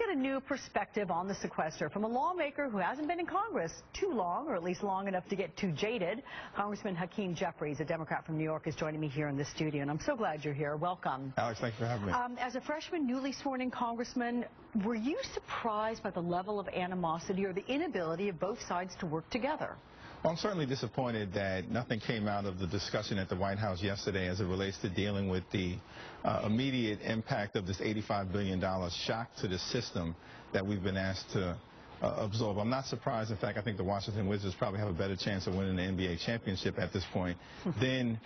get a new perspective on the sequester from a lawmaker who hasn't been in Congress too long, or at least long enough to get too jaded. Congressman Hakeem Jeffries, a Democrat from New York, is joining me here in the studio, and I'm so glad you're here. Welcome. Alex, thanks for having me. As a freshman, newly sworn in Congressman, were you surprised by the level of animosity or the inability of both sides to work together? Well, I'm certainly disappointed that nothing came out of the discussion at the White House yesterday as it relates to dealing with the immediate impact of this $85 billion shock to the system that we've been asked to absorb. I'm not surprised. In fact, I think the Washington Wizards probably have a better chance of winning the NBA championship at this point than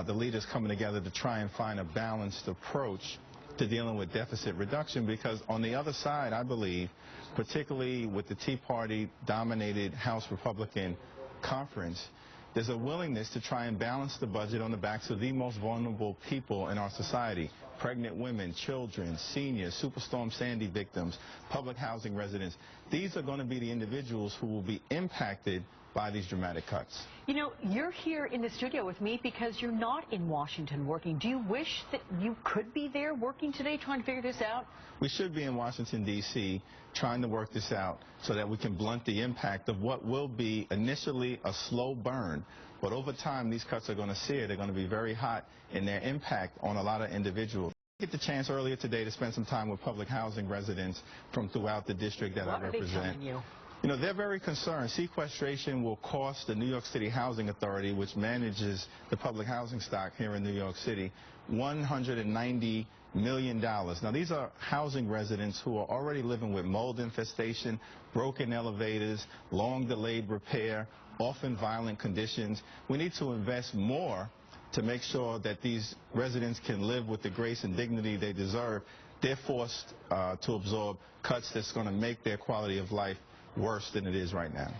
the leaders coming together to try and find a balanced approach to dealing with deficit reduction, because on the other side, I believe, particularly with the Tea Party-dominated House Republican conference, there's a willingness to try and balance the budget on the backs of the most vulnerable people in our society: pregnant women, children, seniors, Superstorm Sandy victims, public housing residents. These are going to be the individuals who will be impacted by these dramatic cuts. You know, you're here in the studio with me because you're not in Washington working. Do you wish that you could be there working today trying to figure this out? We should be in Washington, D.C. trying to work this out so that we can blunt the impact of what will be initially a slow burn. But over time, these cuts are going to sear. They're going to be very hot in their impact on a lot of individuals. I get the chance earlier today to spend some time with public housing residents from throughout the district that I represent. What are they telling you? You know, they're very concerned. Sequestration will cost the New York City Housing Authority, which manages the public housing stock here in New York City, $190 million. Now, these are housing residents who are already living with mold infestation, broken elevators, long delayed repair, often violent conditions. We need to invest more to make sure that these residents can live with the grace and dignity they deserve. They're forced to absorb cuts that's going to make their quality of life worse than it is right now.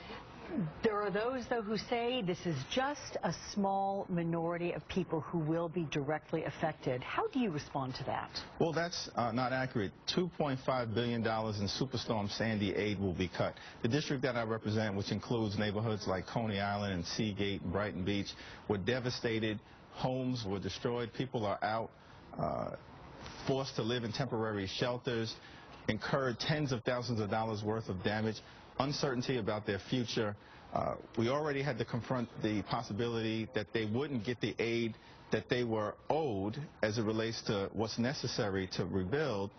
There are those, though, who say this is just a small minority of people who will be directly affected. How do you respond to that? Well, that's not accurate. $2.5 billion in Superstorm Sandy aid will be cut. The district that I represent, which includes neighborhoods like Coney Island and Seagate and Brighton Beach, were devastated. Homes were destroyed. People are out, forced to live in temporary shelters, incurred tens of thousands of dollars worth of damage, uncertainty about their future. We already had to confront the possibility that they wouldn't get the aid that they were owed as it relates to what's necessary to rebuild.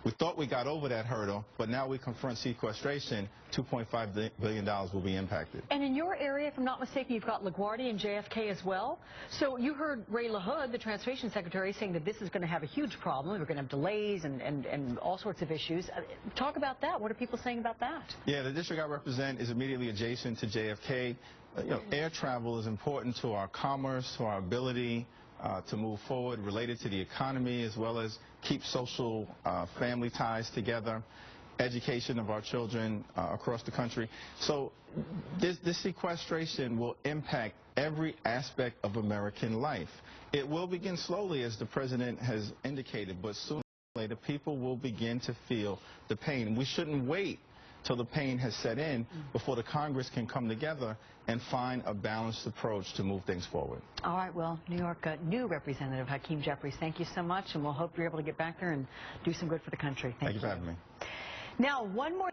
We thought we got over that hurdle, but now we confront sequestration. $2.5 billion will be impacted. And in your area, if I'm not mistaken, you've got LaGuardia and JFK as well. So you heard Ray LaHood, the Transportation Secretary, saying that this is going to have a huge problem. We're going to have delays and all sorts of issues. Talk about that. What are people saying about that? Yeah, the district I represent is immediately adjacent to JFK. Air travel is important to our commerce, to our ability to move forward, related to the economy, as well as keep social family ties together, education of our children across the country. So this sequestration will impact every aspect of American life. It will begin slowly, as the president has indicated, but sooner or later people will begin to feel the pain. We shouldn't wait till the pain has set in before the Congress can come together and find a balanced approach to move things forward. All right, well, New York new Representative Hakeem Jeffries, thank you so much, and we'll hope you're able to get back there and do some good for the country. Thank you for having me. Now, one more